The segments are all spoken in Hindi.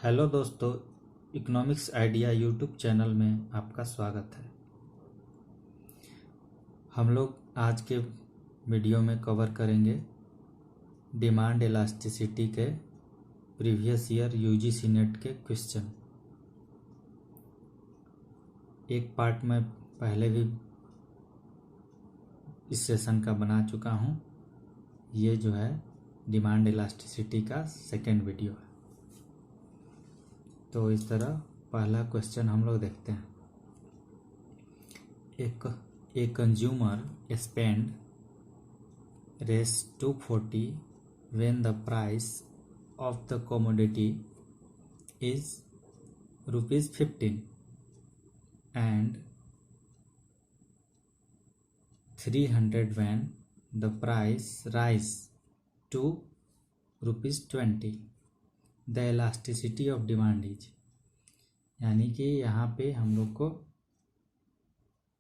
हेलो दोस्तों, इकोनॉमिक्स आइडिया यूट्यूब चैनल में आपका स्वागत है। हम लोग आज के वीडियो में कवर करेंगे डिमांड इलास्टिसिटी के प्रीवियस ईयर यूजीसी नेट के क्वेश्चन। एक पार्ट में पहले भी इस सेशन का बना चुका हूँ। ये जो है डिमांड इलास्टिसिटी का सेकेंड वीडियो है। तो इस तरह पहला क्वेश्चन हम लोग देखते हैं। A consumer spend ₹240 when the price of the commodity is ₹15 and 300 when the price rise to ₹20. The elasticity of demand is, यानी कि यहाँ पे हम लोग को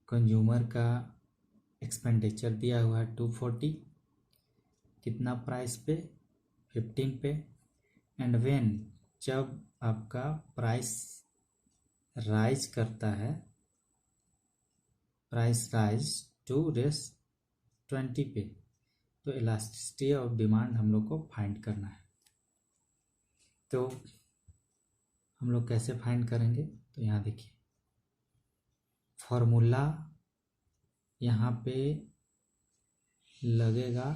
कंज्यूमर का एक्सपेंडिचर दिया हुआ है 240, कितना प्राइस पे 15 पे, एंड व्हेन जब आपका प्राइस राइज करता है, प्राइस राइज टू रेस 20 पे, तो इलास्टिसिटी ऑफ डिमांड हम लोग को फाइंड करना है। तो हम लोग कैसे फाइंड करेंगे, तो यहाँ देखिए फॉर्मूला यहाँ पे लगेगा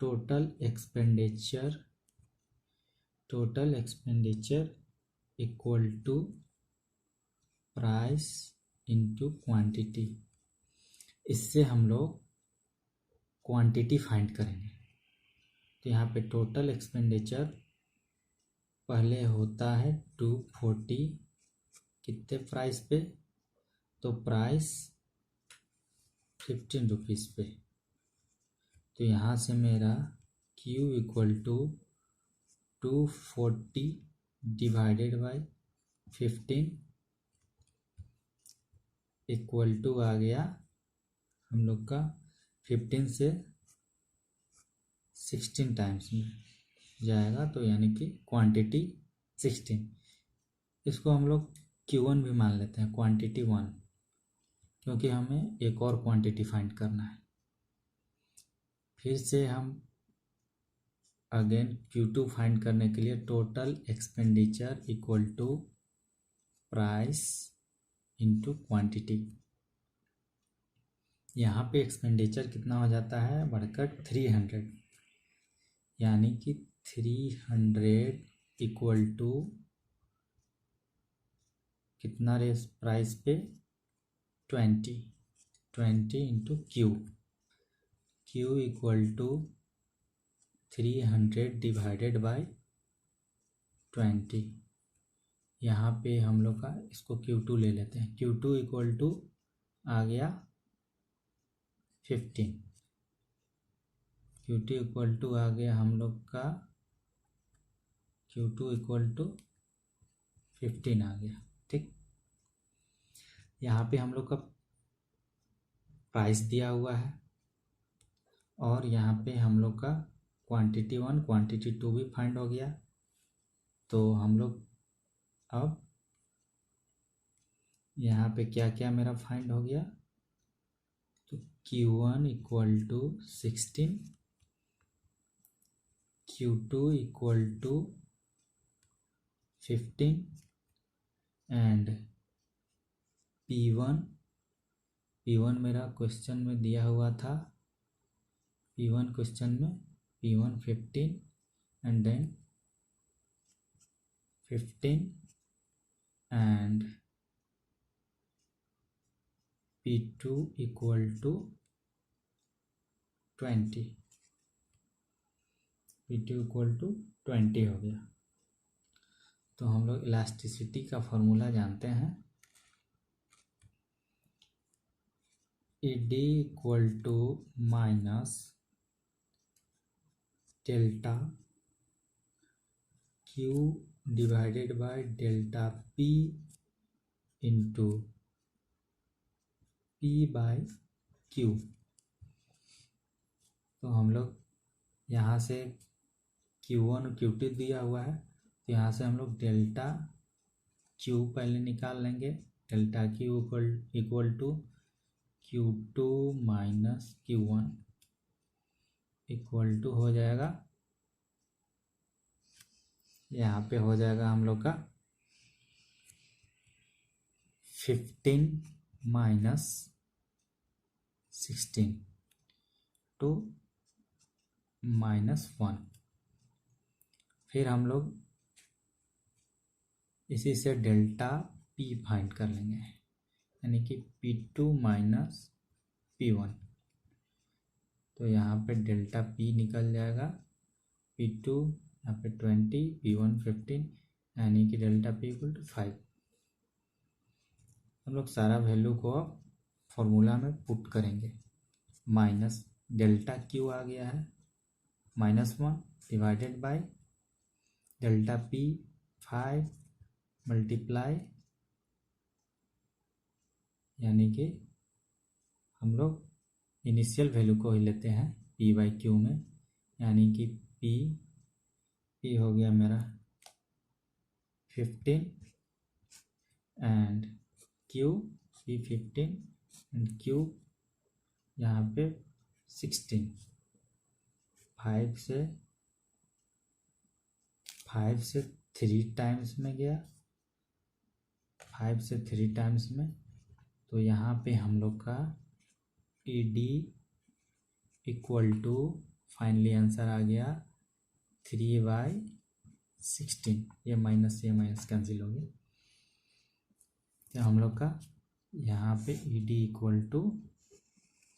total expenditure equal to price into quantity. इससे हम लोग क्वांटिटी फाइंड करेंगे। तो यहाँ पे टोटल एक्सपेंडिचर पहले होता है 240 कितने प्राइस पे, तो प्राइस 15 रुपीज़ पे। तो यहाँ से मेरा Q equal to 240 divided by 15 equal to आ गया हम लोग का 15 से 16 टाइम्स में जाएगा, तो यानी कि क्वांटिटी 16। इसको हम लोग Q1 भी मान लेते हैं, क्वांटिटी 1, क्योंकि हमें एक और क्वांटिटी फाइंड करना है। फिर से हम अगेन Q2 फाइंड करने के लिए total expenditure equal to price into quantity. यहाँ पे एक्सपेंडिचर कितना हो जाता है बढ़कर 300, यानी कि 300 इक्वल टू कितना रेस प्राइस पे 20 into Q equal to 300 divided by 20। यहाँ पे हम लोग का इसको Q2 ले लेते हैं। Q2 इक्वल टू आ गया 15। Q2 इक्वल टू आ गया हम लोग का Q2 इक्वल टू 15 आ गया। ठीक, यहाँ पे हम लोग का प्राइस दिया हुआ है और यहाँ पे हम लोग का क्वांटिटी 1 क्वांटिटी 2 भी फाइंड हो गया। तो हम लोग अब यहाँ पे क्या क्या मेरा फाइंड हो गया, तो Q1 equal to 16, Q2 equal to 15 and P1 मेरा क्वेश्चन में दिया हुआ था। P1 क्वेश्चन में P1 15 and then 15 and P2 equal to 20, P2 equal to 20 हो गया। तो हम लोग इलास्टिसिटी का फॉर्मूला जानते हैं, ED equal to minus delta Q divided by delta P into P by Q। तो हम लोग यहाँ से Q1 और Q2 दिया हुआ है, तो यहाँ से हम लोग डेल्टा क्यू पहले निकाल लेंगे। Delta Q equal to Q2 minus Q1 equal to हो जाएगा, यहाँ पे हो जाएगा हम लोग का 15 माइनस 16 टू -1। फिर हम लोग इसी से डेल्टा P फाइंड कर लेंगे, यानी कि P2 माइनस P1। तो यहाँ पे डेल्टा P निकल जाएगा, P2 यहाँ पे 20, P1 15, यानी कि डेल्टा P इक्वल टू 5। हम लोग सारा वैल्यू को अब फॉर्मूला में पुट करेंगे। माइनस डेल्टा Q आ गया है -1 divided by delta P 5 multiply, यानी कि हम लोग इनिशियल वैल्यू को ही लेते हैं P/Q में, यानी कि P हो गया मेरा 15 and Q P 15 and Q यहाँ पे 16। 5 से 3 टाइम्स में गया, 5 से 3 टाइम्स में, तो यहाँ पे हम लोग का ED equal to finally answer आ गया 3/16। ये माइनस कैंसिल हो गया, तो हम लोग का यहाँ पे ED इक्वल टू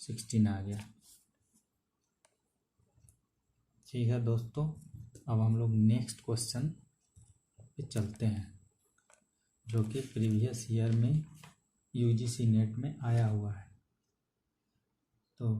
16 आ गया। ठीक है दोस्तों, अब हम लोग नेक्स्ट क्वेश्चन पे चलते हैं, जो कि प्रीवियस ईयर में UGC नेट में आया हुआ है। तो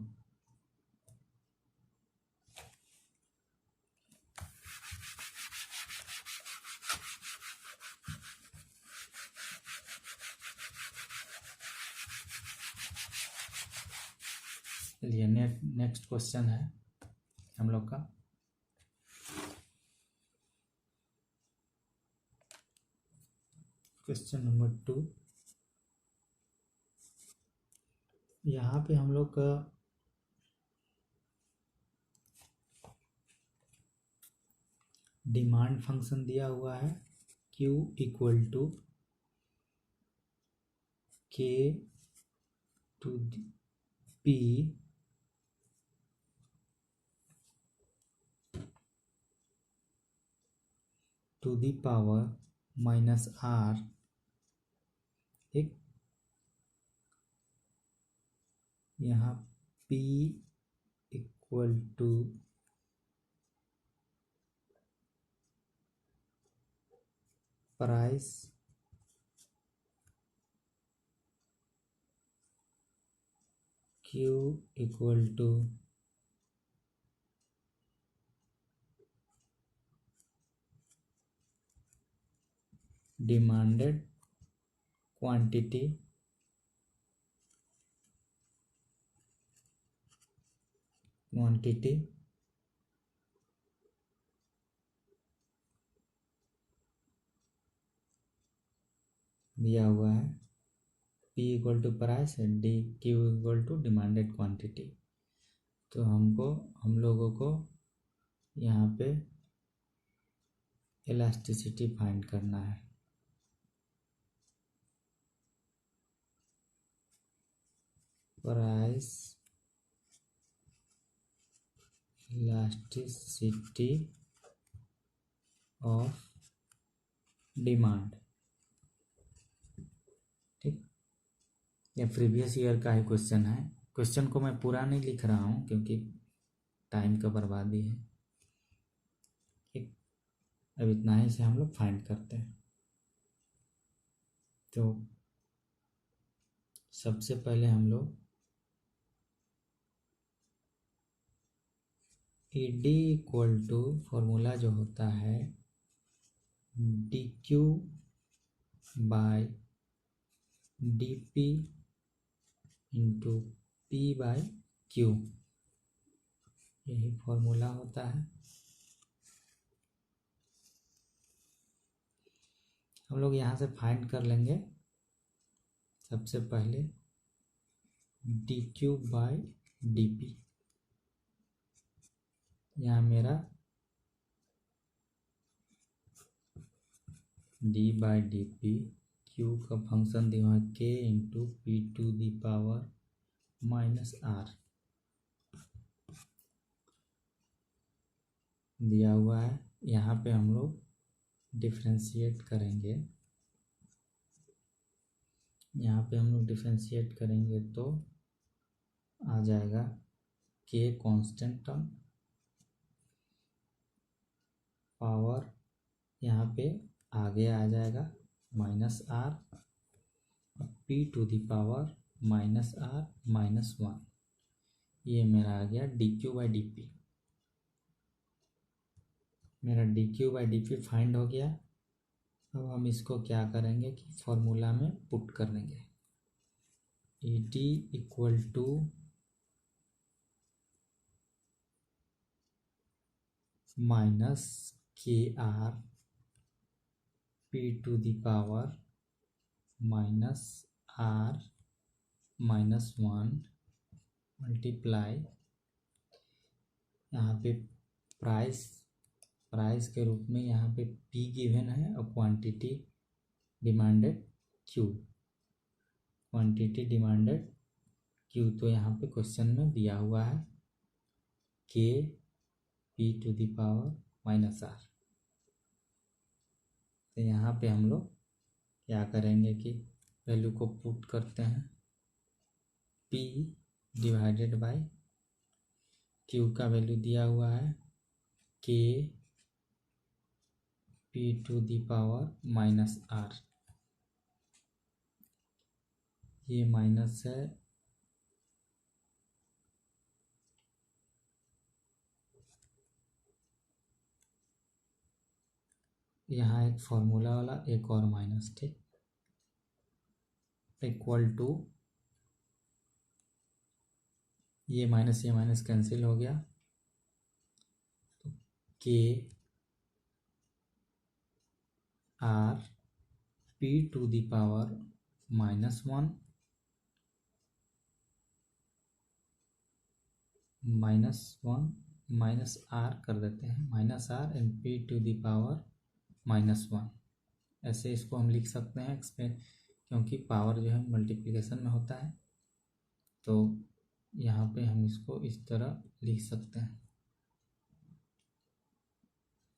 चलिए नेक्स्ट क्वेश्चन है हम लोग का। क्वेश्चन नंबर 2, यहाँ पे हम लोग का डिमांड फंक्शन दिया हुआ है Q equal to K to P to the power -R, ठीक। यहाँ P equal to price Q equal to demanded quantity दिया हुआ है। P इक्वल टू प्राइस है, Q equal to demanded quantity. तो हम लोगों को यहाँ पे इलास्टिसिटी फाइंड करना है। प्राइस इलास्टिसिटी ऑफ डिमांड, ठीक। ये प्रीवियस ईयर का ही क्वेश्चन है। क्वेश्चन को मैं पूरा नहीं लिख रहा हूँ क्योंकि टाइम का बर्बादी है, ठीक। अब इतना ही से हम लोग फाइंड करते हैं। तो सबसे पहले हम लोग ED इक्वल टू फॉर्मूला जो होता है DQ by DP into P/Q, यही फॉर्मूला होता है। हम लोग यहाँ से फाइंड कर लेंगे सबसे पहले D Q by D P. यहाँ मेरा D by D P, Q का फंक्शन दिया है K into P to the power minus R दिया हुआ है। यहाँ पे हम लोग डिफ्रेंशिएट करेंगे, यहाँ पे हम लोग डिफ्रेंशिएट करेंगे तो आ जाएगा के कांस्टेंट टर्म, पावर यहाँ पे आगे आ जाएगा minus R, P to the power minus R minus one. ये मेरा आ गया D Q by D P. मेरा D Q by D P find हो गया। अब हम इसको क्या करेंगे कि फॉर्मूला में पुट कर देंगे। E T equal to minus K R P to the power minus R minus one multiply, यहाँ पे प्राइस के रूप में यहाँ पे P गिवन है और quantity demanded Q, quantity demanded Q। तो यहाँ पे क्वेश्चन में दिया हुआ है K P to the power minus R. तो यहाँ पे हम लोग क्या करेंगे कि वैल्यू को पुट करते हैं, P डिवाइडेड बाय Q का वैल्यू दिया हुआ है K P to the power minus R, ये माइनस है, यहाँ एक फॉर्मूला वाला एक और माइनस, ठीक, इक्वल टू ये माइनस कैंसिल हो गया, तो K R P to the power minus one minus R कर देते हैं, minus R and P to the power minus one. ऐसे इसको हम लिख सकते हैं क्योंकि पावर जो है मल्टीप्लिकेशन में होता है, तो यहाँ पे हम इसको इस तरह लिख सकते हैं,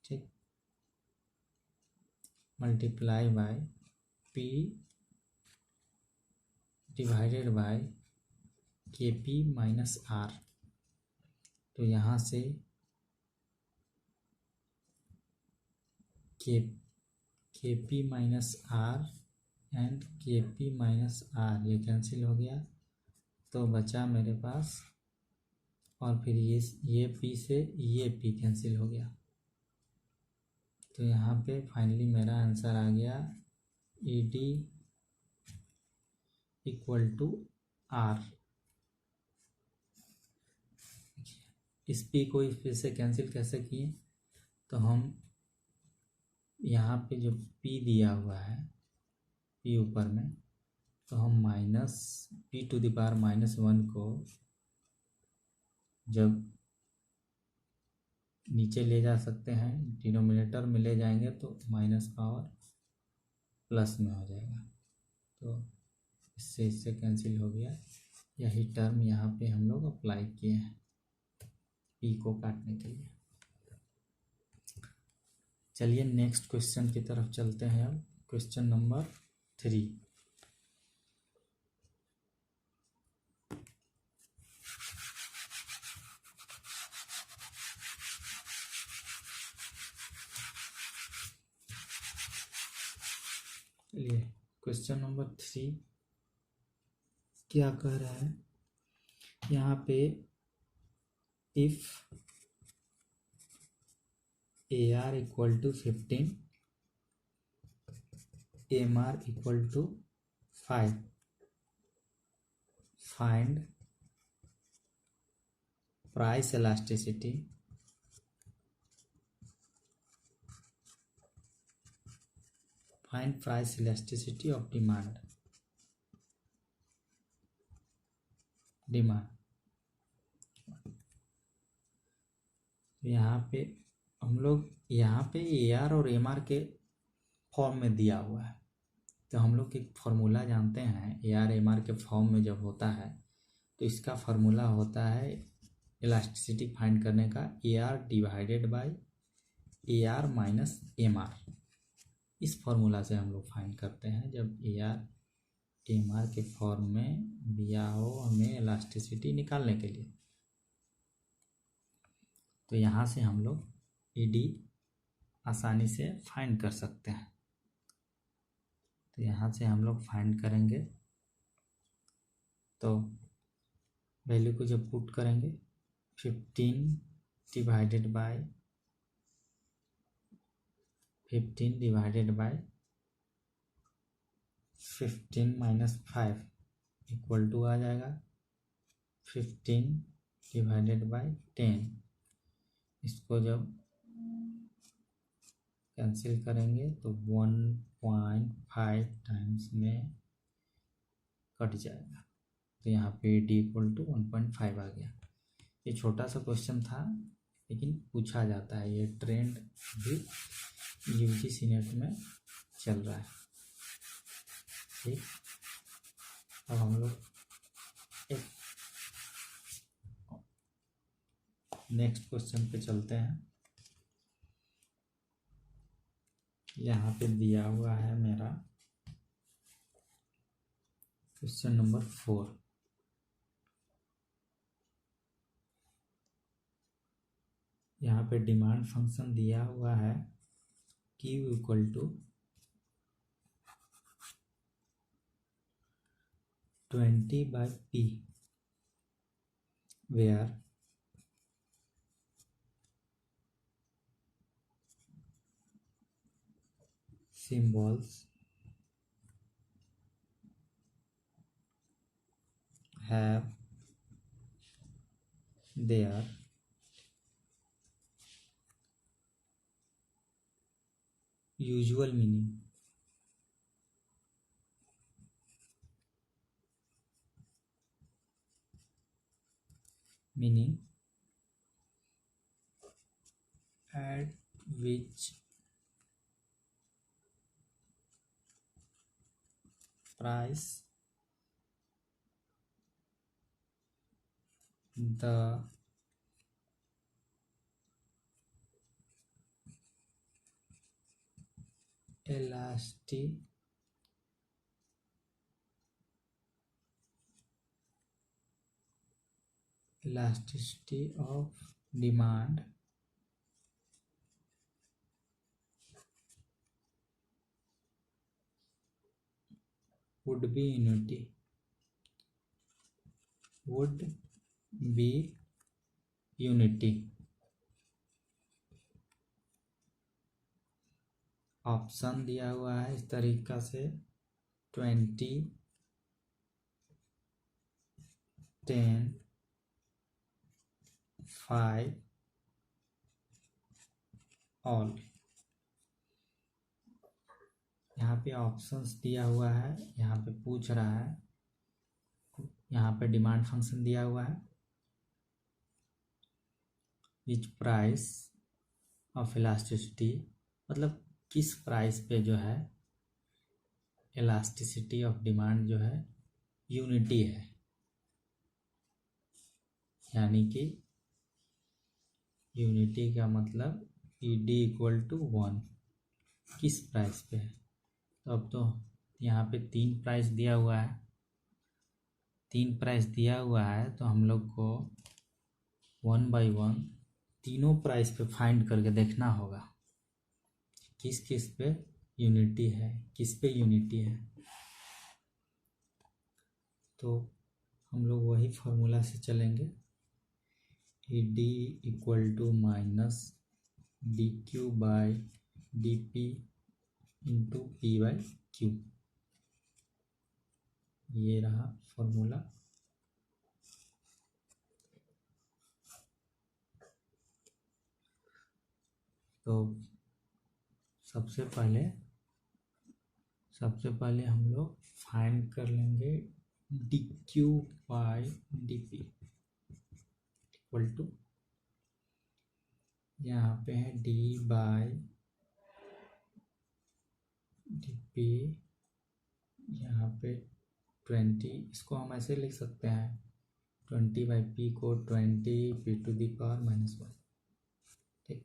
ठीक, multiply by P divided bye के पी माइनस आर। तो यहाँ से के पी माइनस आर एंड के पी माइनस आर ये कैंसिल हो गया, तो बचा मेरे पास, और फिर ये P से ये P कैंसिल हो गया। तो यहाँ पे फाइनली मेरा आंसर आ गया E D equal to R. इस P को इस P से कैंसिल कैसे किए, तो हम यहाँ पे जो P दिया हुआ है P ऊपर में, तो हम minus P to the power minus one को जब नीचे ले जा सकते हैं, डिनोमिनेटर में ले जाएंगे तो माइनस पावर प्लस में हो जाएगा, तो इससे कैंसिल हो गया। यही टर्म यहाँ पे हम लोग अप्लाई किए हैं P को काटने के लिए। चलिए नेक्स्ट क्वेश्चन की तरफ चलते हैं। अब क्वेश्चन नंबर 3। चलिए क्वेश्चन नंबर 3 क्या कह रहा है यहाँ पे, if AR equal to 15, MR equal to 5, find price elasticity find price elasticity of demand. यहाँ पे हम लोग यहाँ पे AR और MR के फॉर्म में दिया हुआ है, तो हम लोग एक फार्मूला जानते हैं। AR MR के फॉर्म में जब होता है तो इसका फार्मूला होता है इलास्टिसिटी फाइंड करने का, AR divided by AR minus MR। इस फार्मूला से हम लोग फाइंड करते हैं जब AR MR के फॉर्म में दिया हो हमें इलास्टिसिटी निकालने के लिए। तो यहाँ से हम लोग ED आसानी से फाइंड कर सकते हैं। तो यहाँ से हम लोग फाइंड करेंगे, तो वैल्यू को जब पुट करेंगे 15 divided by 15 minus 5 equal to आ जाएगा 15 डिवाइडेड बाय 10। इसको जब कैंसिल करेंगे तो 1.5 टाइम्स में कट जाएगा। तो यहाँ पे D इक्वल टू 1.5 आ गया। ये छोटा सा क्वेश्चन था लेकिन पूछा जाता है, ये ट्रेंड भी UGC नेट में चल रहा है। ठीक, अब हम लोग एक नेक्स्ट क्वेश्चन पे चलते हैं। यहाँ पे दिया हुआ है मेरा क्वेश्चन नंबर 4। यहाँ पे डिमांड फंक्शन दिया हुआ है Q equal to 20/P, where symbols have their usual meaning. At which price the elasticity of demand would be unity। Option दिया हुआ है इस तरीका से 20, 10, 5 ऑल। यहाँ पे ऑप्शंस दिया हुआ है, यहाँ पे पूछ रहा है, यहाँ पे डिमांड फंक्शन दिया हुआ है विच प्राइस ऑफ इलास्टिसिटी, मतलब किस प्राइस पे जो है इलास्टिसिटी ऑफ डिमांड जो है यूनिटी है, यानी कि यूनिटी का मतलब ED इक्वल टू 1 किस प्राइस पे है। तो अब तो यहाँ पे 3 प्राइस दिया हुआ है, 3 प्राइस दिया हुआ है, तो हम लोग को 1 बाई 1 तीनों प्राइस पे फाइंड करके देखना होगा किस किस पे यूनिटी है, किस पे यूनिटी है। तो हम लोग वही फॉर्मूला से चलेंगे, ED equal to minus DQ by DP into P/Q। ये रहा फॉर्मूला। तो सबसे पहले सबसे पहले हम लोग फाइंड कर लेंगे D Q by D P equal to, यहाँ पे है डी बाई डी पी, यहाँ पे 20, इसको हम ऐसे लिख सकते हैं 20 बाई पी को 20 पी टू दी पावर -1। ठीक,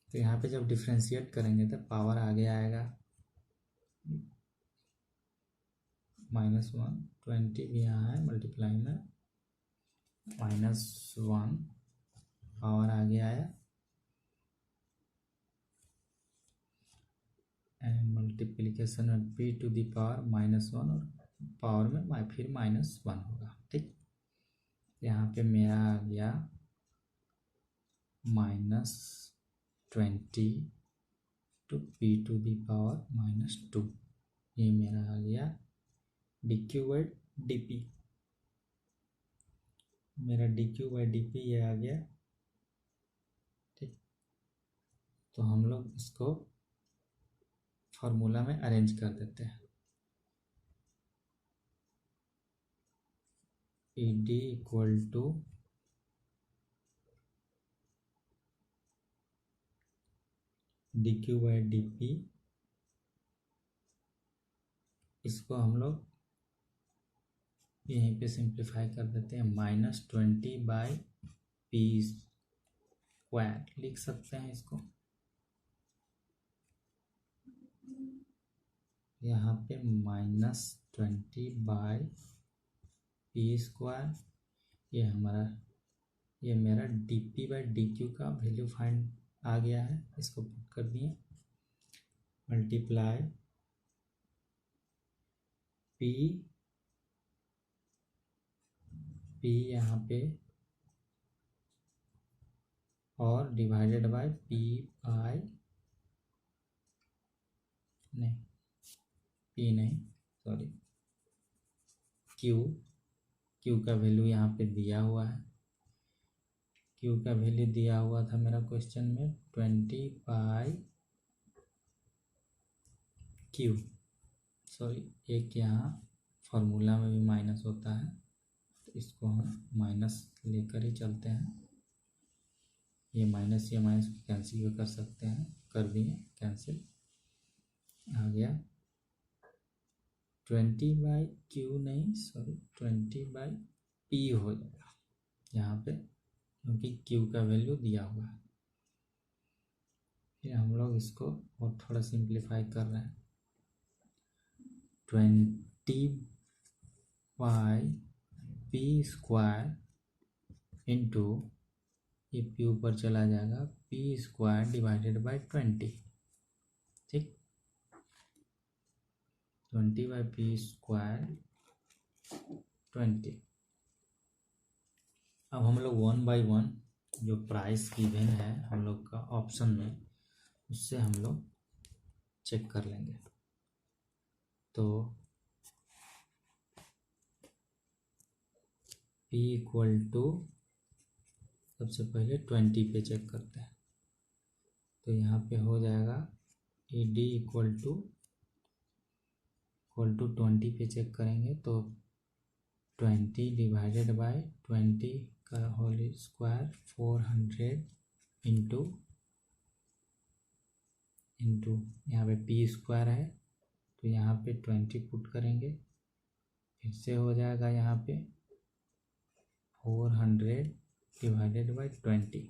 तो यहाँ पे जब डिफ्रेंशिएट करेंगे तो पावर आगे आएगा -1, 20 भी यहाँ है मल्टीप्लाई में -1, पावर आगे आया एंड मल्टीप्लिकेशन में पी टू दी पावर -1 और पावर में फिर -1 होगा। ठीक, यहाँ पे मेरा आ गया -20 to P to the power -2, ये मेरा आ गया D Q by D P, मेरा D Q by D P ये आ गया। ठीक, तो हम लोग इसको फॉर्मूला में अरेंज कर देते हैं। E D equal to D Q by D P, इसको हम लोग यहीं पे सिंप्लीफाई कर देते हैं, -20 बाई पी स्क्वायर लिख सकते हैं इसको। यहाँ पे -20 बाई पी स्क्वायर, ये मेरा D P by D Q का वैल्यू फाइंड आ गया है, इसको पुट कर दिए, मल्टीप्लाई पी यहाँ पे और divided by P by Q का वैल्यू यहाँ पे दिया हुआ है, क्यू का वैल्यू दिया हुआ था मेरा क्वेश्चन में 20 बाई क्यू, एक यहाँ फार्मूला में भी माइनस होता है तो इसको हम माइनस लेकर ही चलते हैं, ये माइनस कैंसिल भी कर सकते हैं, कर दिए कैंसिल, आ गया 20 बाई क्यू 20 बाई पी हो जाएगा यहाँ पे, क्योंकि क्यू का वैल्यू दिया हुआ है। फिर हम लोग इसको और थोड़ा सिंप्लीफाई कर रहे हैं, 20 बाई पी स्क्वायर इंटू, ये पी ऊपर चला जाएगा, पी स्क्वायर डिवाइडेड बाई 20। ठीक, 20 बाई पी स्क्वायर 20। अब हम लोग 1 बाई 1 जो प्राइस गिवन है हम लोग का ऑप्शन में, उससे हम लोग चेक कर लेंगे। तो P इक्वल टू, सबसे पहले 20 पे चेक करते हैं, तो यहाँ पे हो जाएगा ए डी इक्वल टू 20 पे चेक करेंगे तो 20 डिवाइडेड बाय 20 का होल स्क्वायर 400 इंटू यहाँ पे पी स्क्वायर है तो यहाँ पे 20 पुट करेंगे, फिर से हो जाएगा यहाँ पे 400 डिवाइडेड बाय 20,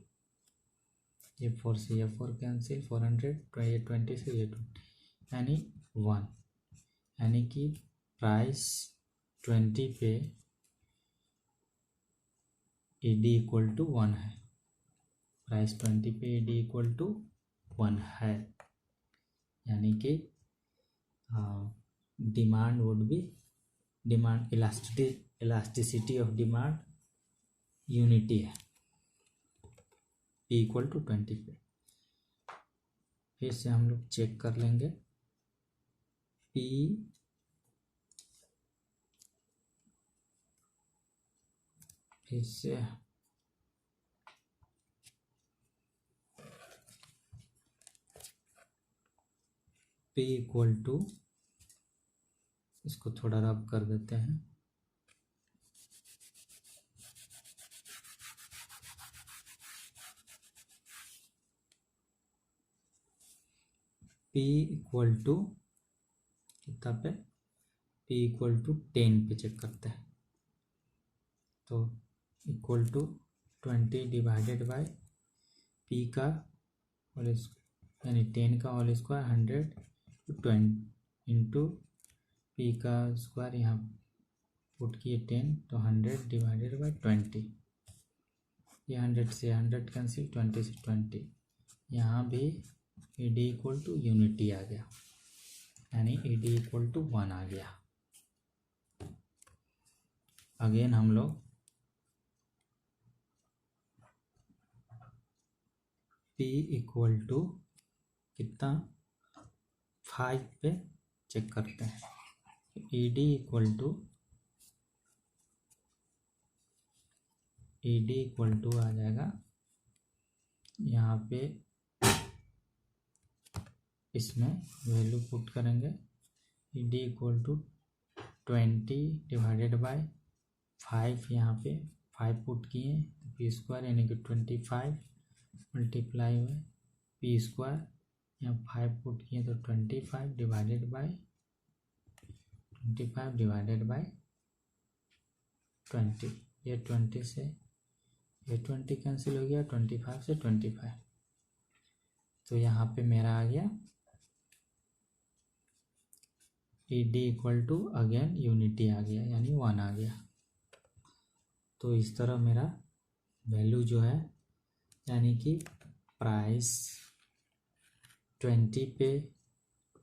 ये 4 से ये 4 कैंसिल, 400 ये 20 से ये 20 यानी 1, यानी कि प्राइस 20 पे ए डी इक्वल टू 1 है, प्राइस 20 पे ए डी इक्वल टू 1 है, यानी कि demand would be, demand elasticity of demand unity है, P इक्वल टू 20 पे। फिर से हम लोग चेक कर लेंगे, P फिर से P इक्वल टू, इसको थोड़ा रब कर देते हैं, P इक्वल टू कितना पे, P इक्वल टू 10 पे चेक करते हैं। तो equal to 20 divided by P का होल यानी 10 का होल स्क्वायर 100 20 इंटू P का स्क्वायर यहाँ पुट किए 10, तो 100 डिवाइडेड बाय 20, ये 100 से 100 कैंसिल, 20 से 20, यहाँ भी E D equal to unity आ गया, यानी ई डी इक्वल टू 1 आ गया। अगेन हम लोग P इक्वल टू कितना 5 पे चेक करते हैं। ई डी इक्वल टू आ जाएगा, यहाँ पे इसमें वैल्यू पुट करेंगे, E D equal to 20 divided by 5, यहाँ पे 5 पुट किए, पी स्क्वायर यानी कि 25 मल्टीप्लाई हुए पी स्क्वायर, यहाँ 5 पुट किए तो 25 डिवाइडेड बाय 20, ये 20 से ये 20 कैंसिल हो गया, 25 से 25, तो यहाँ पे मेरा आ गया E D equal to again unity आ गया, यानी 1 आ गया। तो इस तरह मेरा वैल्यू जो है, यानी कि प्राइस 20 पे,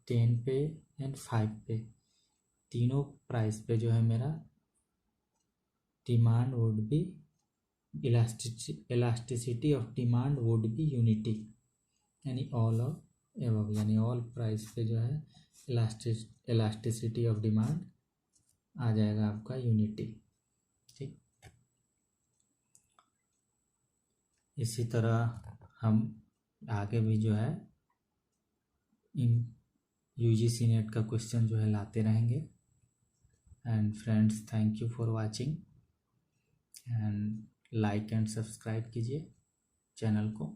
10 पे एंड 5 पे, तीनों प्राइस पे जो है मेरा demand would be elasticity of demand would be unity, यानी ऑल ऑफ एबव, यानी ऑल प्राइस पे जो है इलास्टिसिटी ऑफ डिमांड आ जाएगा आपका यूनिटी। ठीक, इसी तरह हम आगे भी जो है इन यूजीसी नेट का क्वेश्चन जो है लाते रहेंगे। And friends, thank you for watching and like and subscribe कीजिए चैनल को।